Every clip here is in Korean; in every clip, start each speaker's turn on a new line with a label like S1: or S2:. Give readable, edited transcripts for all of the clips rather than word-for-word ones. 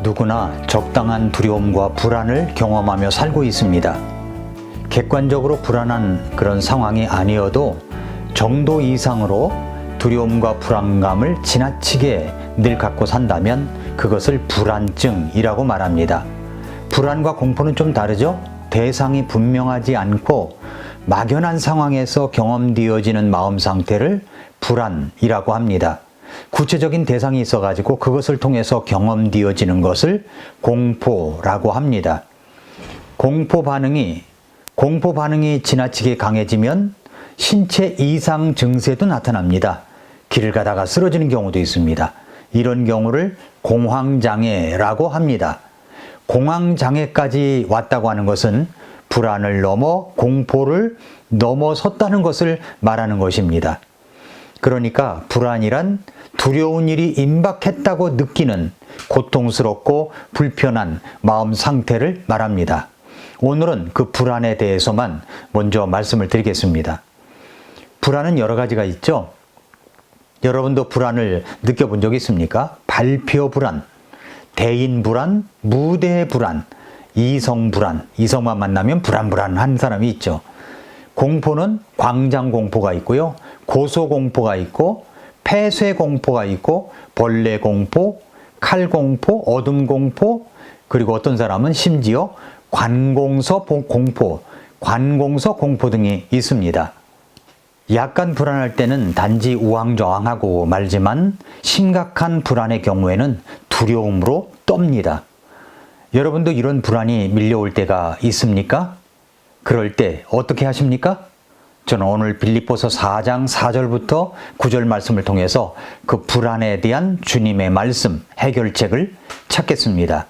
S1: 누구나 적당한 두려움과 불안을 경험하며 살고 있습니다. 객관적으로 불안한 그런 상황이 아니어도 정도 이상으로 두려움과 불안감을 지나치게 늘 갖고 산다면 그것을 불안증이라고 말합니다. 불안과 공포는 좀 다르죠? 대상이 분명하지 않고 막연한 상황에서 경험되어지는 마음 상태를 불안이라고 합니다. 구체적인 대상이 있어가지고 그것을 통해서 경험되어지는 것을 공포라고 합니다. 공포 반응이 지나치게 강해지면 신체 이상 증세도 나타납니다. 길을 가다가 쓰러지는 경우도 있습니다. 이런 경우를 공황장애라고 합니다. 공황장애까지 왔다고 하는 것은 불안을 넘어 공포를 넘어섰다는 것을 말하는 것입니다. 그러니까 불안이란 두려운 일이 임박했다고 느끼는 고통스럽고 불편한 마음 상태를 말합니다. 오늘은 그 불안에 대해서만 먼저 말씀을 드리겠습니다. 불안은 여러 가지가 있죠. 여러분도 불안을 느껴본 적 있습니까? 발표 불안, 대인 불안, 무대 불안, 이성 불안, 이성만 만나면 불안한 사람이 있죠. 공포는 광장 공포가 있고요. 고소 공포가 있고 폐쇄 공포가 있고 벌레 공포, 칼 공포, 어둠 공포, 그리고 어떤 사람은 심지어 관공서 공포 등이 있습니다. 약간 불안할 때는 단지 우왕좌왕하고 말지만 심각한 불안의 경우에는 두려움으로 떱니다. 여러분도 이런 불안이 밀려올 때가 있습니까? 그럴 때 어떻게 하십니까? 저는 오늘 빌립보서 4장 4절부터 9절 말씀을 통해서 그 불안에 대한 주님의 말씀, 해결책을 찾겠습니다.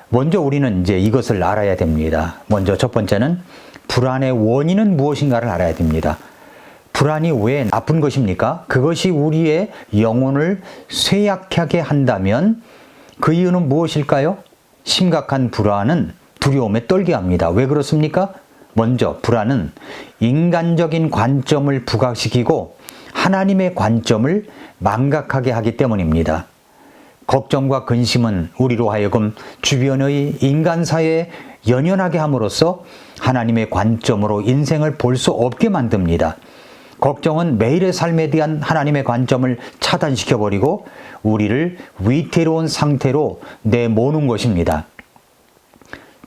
S1: 먼저 우리는 이제 이것을 알아야 됩니다. 먼저 첫 번째는 불안의 원인은 무엇인가를 알아야 됩니다. 불안이 왜 나쁜 것입니까? 그것이 우리의 영혼을 쇠약하게 한다면 그 이유는 무엇일까요? 심각한 불안은 두려움에 떨게 합니다. 왜 그렇습니까? 먼저 불안은 인간적인 관점을 부각시키고 하나님의 관점을 망각하게 하기 때문입니다. 걱정과 근심은 우리로 하여금 주변의 인간사회에 연연하게 함으로써 하나님의 관점으로 인생을 볼 수 없게 만듭니다. 걱정은 매일의 삶에 대한 하나님의 관점을 차단시켜버리고 우리를 위태로운 상태로 내모는 것입니다.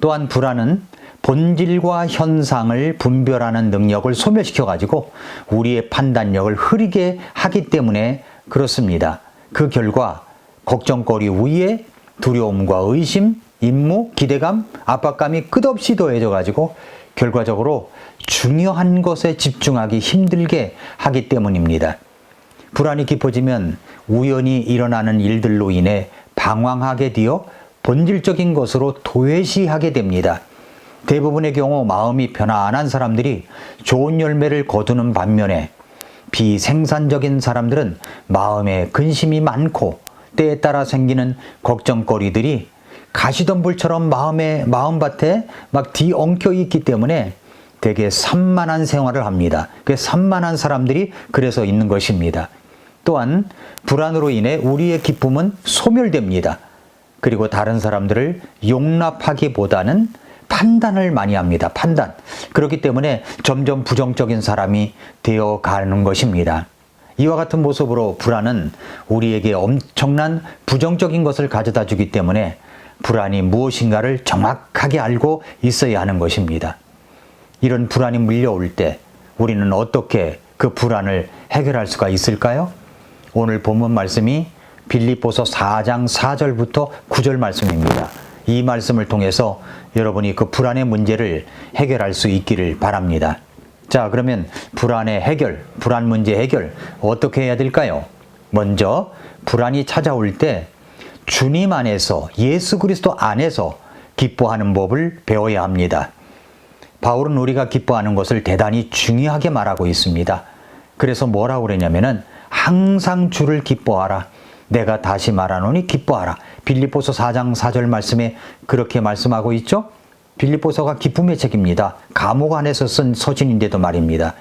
S1: 또한 불안은 본질과 현상을 분별하는 능력을 소멸시켜가지고 우리의 판단력을 흐리게 하기 때문에 그렇습니다. 그 결과 걱정거리 위에 두려움과 의심, 임무, 기대감, 압박감이 끝없이 더해져가지고 결과적으로 중요한 것에 집중하기 힘들게 하기 때문입니다. 불안이 깊어지면 우연히 일어나는 일들로 인해 방황하게 되어 본질적인 것으로 도외시하게 됩니다. 대부분의 경우 마음이 편안한 사람들이 좋은 열매를 거두는 반면에 비생산적인 사람들은 마음에 근심이 많고 때에 따라 생기는 걱정거리들이 가시덤불처럼 마음밭에 막 뒤엉켜 있기 때문에 되게 산만한 생활을 합니다. 그 산만한 사람들이 그래서 있는 것입니다. 또한 불안으로 인해 우리의 기쁨은 소멸됩니다. 그리고 다른 사람들을 용납하기보다는 판단을 많이 합니다. 판단. 그렇기 때문에 점점 부정적인 사람이 되어가는 것입니다. 이와 같은 모습으로 불안은 우리에게 엄청난 부정적인 것을 가져다 주기 때문에 불안이 무엇인가를 정확하게 알고 있어야 하는 것입니다. 이런 불안이 밀려올 때 우리는 어떻게 그 불안을 해결할 수가 있을까요? 오늘 본문 말씀이 빌립보서 4장 4절부터 9절 말씀입니다. 이 말씀을 통해서 여러분이 그 불안의 문제를 해결할 수 있기를 바랍니다. 자, 그러면 불안의 해결, 불안 문제 해결 어떻게 해야 될까요? 먼저 불안이 찾아올 때 주님 안에서, 예수 그리스도 안에서 기뻐하는 법을 배워야 합니다. 바울은 우리가 기뻐하는 것을 대단히 중요하게 말하고 있습니다. 그래서 뭐라고 그러냐면은 항상 주를 기뻐하라. 내가 다시 말하노니 기뻐하라. 빌립보서 4장 4절 말씀에 그렇게 말씀하고 있죠? 빌립보서가 기쁨의 책입니다. 감옥 안에서 쓴 서신인데도 말입니다.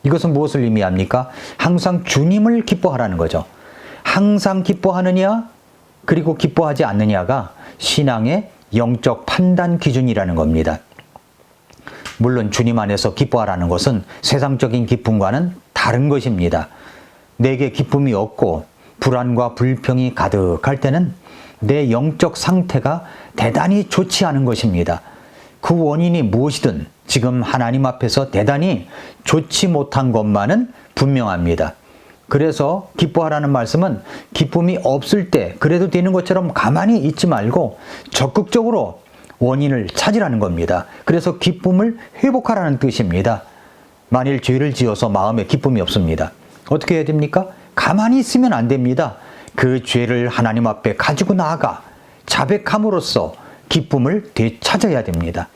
S1: 이것은 무엇을 의미합니까? 항상 주님을 기뻐하라는 거죠. 항상 기뻐하느냐? 그리고 기뻐하지 않느냐가 신앙의 영적 판단 기준이라는 겁니다. 물론 주님 안에서 기뻐하라는 것은 세상적인 기쁨과는 다른 것입니다. 내게 기쁨이 없고 불안과 불평이 가득할 때는 내 영적 상태가 대단히 좋지 않은 것입니다. 그 원인이 무엇이든 지금 하나님 앞에서 대단히 좋지 못한 것만은 분명합니다. 그래서 기뻐하라는 말씀은 기쁨이 없을 때 그래도 되는 것처럼 가만히 있지 말고 적극적으로 원인을 찾으라는 겁니다. 그래서 기쁨을 회복하라는 뜻입니다. 만일 죄를 지어서 마음에 기쁨이 없습니다. 어떻게 해야 됩니까? 가만히 있으면 안 됩니다. 그 죄를 하나님 앞에 가지고 나아가 자백함으로써 기쁨을 되찾아야 됩니다.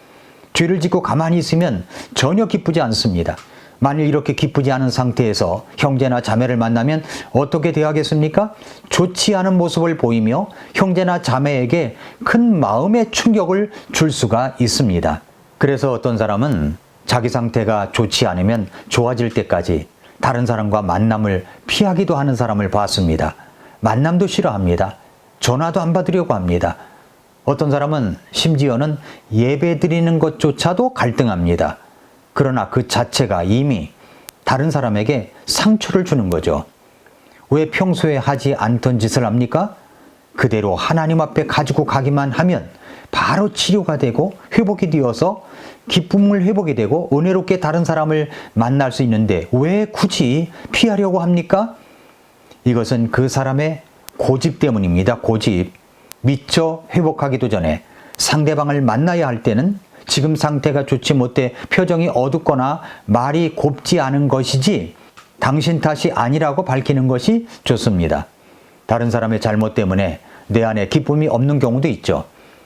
S1: 죄를 짓고 가만히 있으면 전혀 기쁘지 않습니다. 만일 이렇게 기쁘지 않은 상태에서 형제나 자매를 만나면 어떻게 대하겠습니까? 좋지 않은 모습을 보이며 형제나 자매에게 큰 마음의 충격을 줄 수가 있습니다. 그래서 어떤 사람은 자기 상태가 좋지 않으면 좋아질 때까지 다른 사람과 만남을 피하기도 하는 사람을 봤습니다. 만남도 싫어합니다. 전화도 안 받으려고 합니다. 어떤 사람은 심지어는 예배 드리는 것조차도 갈등합니다. 그러나 그 자체가 이미 다른 사람에게 상처를 주는 거죠. 왜 평소에 하지 않던 짓을 합니까? 그대로 하나님 앞에 가지고 가기만 하면 바로 치료가 되고 회복이 되어서 기쁨을 회복이 되고 은혜롭게 다른 사람을 만날 수 있는데 왜 굳이 피하려고 합니까? 이것은 그 사람의 고집 때문입니다. 고집. 미처 회복하기도 전에 상대방을 만나야 할 때는 지금 상태가 좋지 못해 표정이 어둡거나 말이 곱지 않은 것이지 당신 탓이 아니라고 밝히는 것이 좋습니다. 다른 사람의 잘못 때문에 내 안에 기쁨이 없는 경우도 있죠.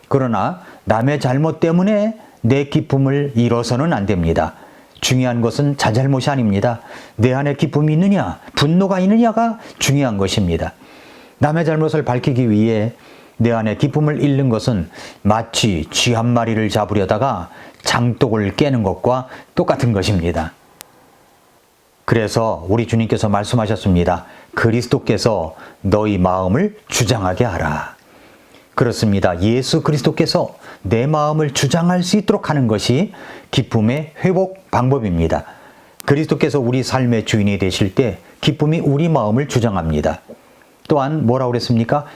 S1: 그러나 남의 잘못 때문에 내 기쁨을 잃어서는 안 됩니다. 중요한 것은 자잘못이 아닙니다. 내 안에 기쁨이 있느냐, 분노가 있느냐가 중요한 것입니다. 남의 잘못을 밝히기 위해 내 안에 기쁨을 잃는 것은 마치 쥐 한 마리를 잡으려다가 장독을 깨는 것과 똑같은 것입니다. 그래서 우리 주님께서 말씀하셨습니다. 그리스도께서 너희 마음을 주장하게 하라. 그렇습니다. 예수 그리스도께서 내 마음을 주장할 수 있도록 하는 것이 기쁨의 회복 방법입니다. 그리스도께서 우리 삶의 주인이 되실 때 기쁨이 우리 마음을 주장합니다. 또한 뭐라고 그랬습니까?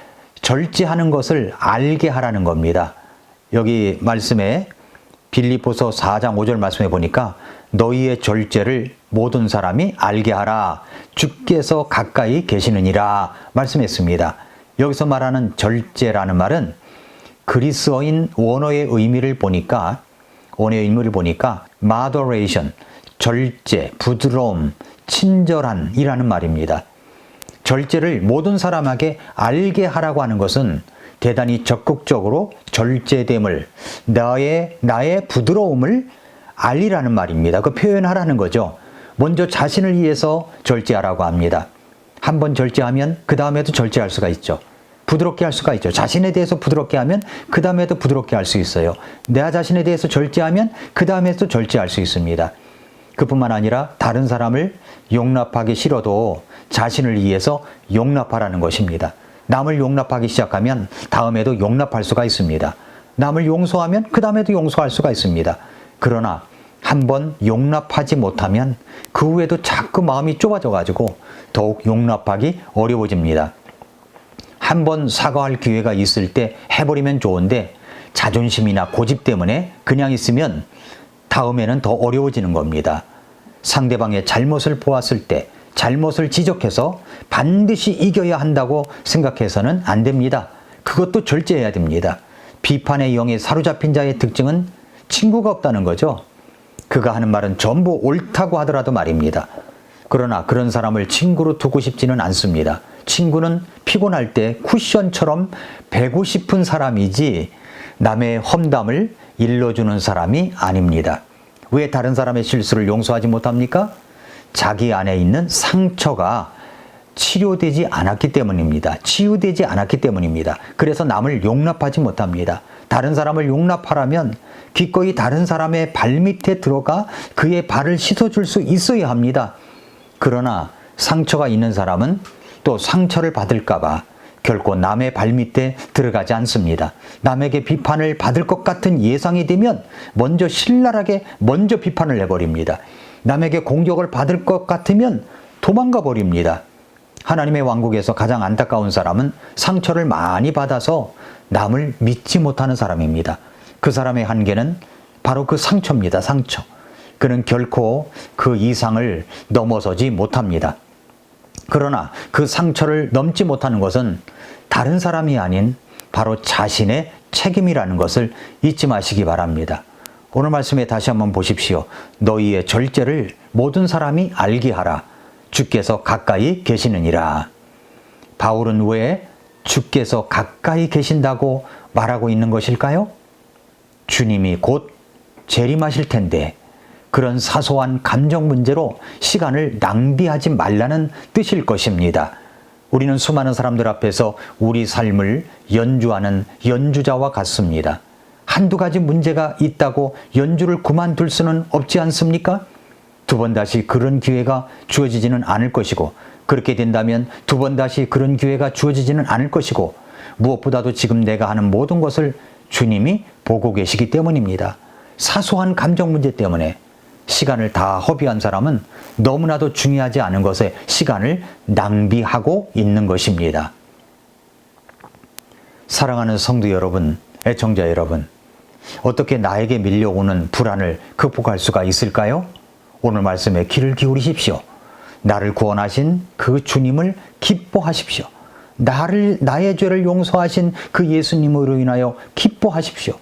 S1: 절제하는 것을 알게 하라는 겁니다. 여기 말씀에 빌립보서 4장 5절 말씀해 보니까 너희의 절제를 모든 사람이 알게 하라. 주께서 가까이 계시느니라 말씀했습니다. 여기서 말하는 절제라는 말은 그리스어인 원어의 의미를 보니까 moderation, 절제, 부드러움, 친절한이라는 말입니다. 절제를 모든 사람에게 알게 하라고 하는 것은 대단히 적극적으로 절제됨을, 나의 부드러움을 알리라는 말입니다. 그 표현하라는 거죠. 먼저 자신을 위해서 절제하라고 합니다. 한번 절제하면 그 다음에도 절제할 수가 있죠. 부드럽게 할 수가 있죠. 자신에 대해서 부드럽게 하면 그 다음에도 부드럽게 할 수 있어요. 내 자신에 대해서 절제하면 그 다음에도 절제할 수 있습니다. 그뿐만 아니라 다른 사람을 용납하기 싫어도 자신을 위해서 용납하라는 것입니다. 남을 용납하기 시작하면 다음에도 용납할 수가 있습니다. 남을 용서하면 그 다음에도 용서할 수가 있습니다. 그러나 한번 용납하지 못하면 그 후에도 자꾸 마음이 좁아져 가지고 더욱 용납하기 어려워집니다. 한번 사과할 기회가 있을 때 해버리면 좋은데 자존심이나 고집 때문에 그냥 있으면 다음에는 더 어려워지는 겁니다. 상대방의 잘못을 보았을 때 잘못을 지적해서 반드시 이겨야 한다고 생각해서는 안 됩니다. 그것도 절제해야 됩니다. 비판의 영에 사로잡힌 자의 특징은 친구가 없다는 거죠. 그가 하는 말은 전부 옳다고 하더라도 말입니다. 그러나 그런 사람을 친구로 두고 싶지는 않습니다. 친구는 피곤할 때 쿠션처럼 베고 싶은 사람이지 남의 험담을 일러주는 사람이 아닙니다. 왜 다른 사람의 실수를 용서하지 못합니까? 자기 안에 있는 상처가 치료되지 않았기 때문입니다. 치유되지 않았기 때문입니다. 그래서 남을 용납하지 못합니다. 다른 사람을 용납하려면 기꺼이 다른 사람의 발밑에 들어가 그의 발을 씻어줄 수 있어야 합니다. 그러나 상처가 있는 사람은 또 상처를 받을까 봐 결코 남의 발밑에 들어가지 않습니다. 남에게 비판을 받을 것 같은 예상이 되면 먼저 신랄하게 먼저 비판을 해버립니다. 남에게 공격을 받을 것 같으면 도망가 버립니다. 하나님의 왕국에서 가장 안타까운 사람은 상처를 많이 받아서 남을 믿지 못하는 사람입니다. 그 사람의 한계는 바로 그 상처입니다. 상처. 그는 결코 그 이상을 넘어서지 못합니다. 그러나 그 상처를 넘지 못하는 것은 다른 사람이 아닌 바로 자신의 책임이라는 것을 잊지 마시기 바랍니다. 오늘 말씀에 다시 한번 보십시오. 너희의 절제를 모든 사람이 알게 하라. 주께서 가까이 계시느니라. 바울은 왜 주께서 가까이 계신다고 말하고 있는 것일까요? 주님이 곧 재림하실 텐데 그런 사소한 감정 문제로 시간을 낭비하지 말라는 뜻일 것입니다. 우리는 수많은 사람들 앞에서 우리 삶을 연주하는 연주자와 같습니다. 한두 가지 문제가 있다고 연주를 그만둘 수는 없지 않습니까? 두 번 다시 그런 기회가 주어지지는 않을 것이고, 그렇게 된다면 두 번 다시 그런 기회가 주어지지는 않을 것이고, 무엇보다도 지금 내가 하는 모든 것을 주님이 보고 계시기 때문입니다. 사소한 감정 문제 때문에 시간을 다 허비한 사람은 너무나도 중요하지 않은 것에 시간을 낭비하고 있는 것입니다. 사랑하는 성도 여러분, 애청자 여러분, 어떻게 나에게 밀려오는 불안을 극복할 수가 있을까요? 오늘 말씀에 귀를 기울이십시오. 나를 구원하신 그 주님을 기뻐하십시오. 나의 죄를 용서하신 그 예수님으로 인하여 기뻐하십시오.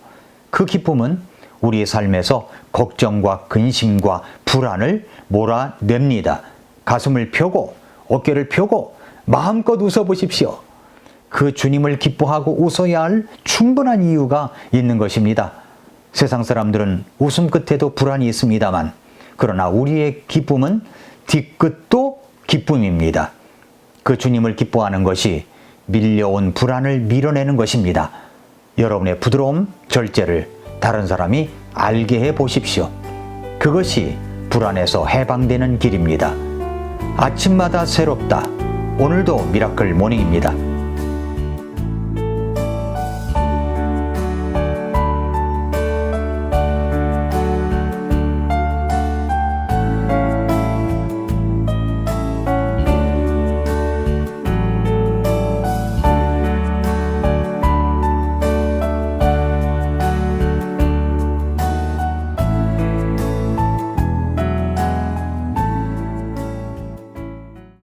S1: 그 기쁨은 우리의 삶에서 걱정과 근심과 불안을 몰아냅니다. 가슴을 펴고 어깨를 펴고 마음껏 웃어보십시오. 그 주님을 기뻐하고 웃어야 할 충분한 이유가 있는 것입니다. 세상 사람들은 웃음 끝에도 불안이 있습니다만, 그러나 우리의 기쁨은 뒤끝도 기쁨입니다. 그 주님을 기뻐하는 것이 밀려온 불안을 밀어내는 것입니다. 여러분의 부드러움, 절제를 다른 사람이 알게 해 보십시오. 그것이 불안에서 해방되는 길입니다. 아침마다 새롭다. 오늘도 미라클 모닝입니다.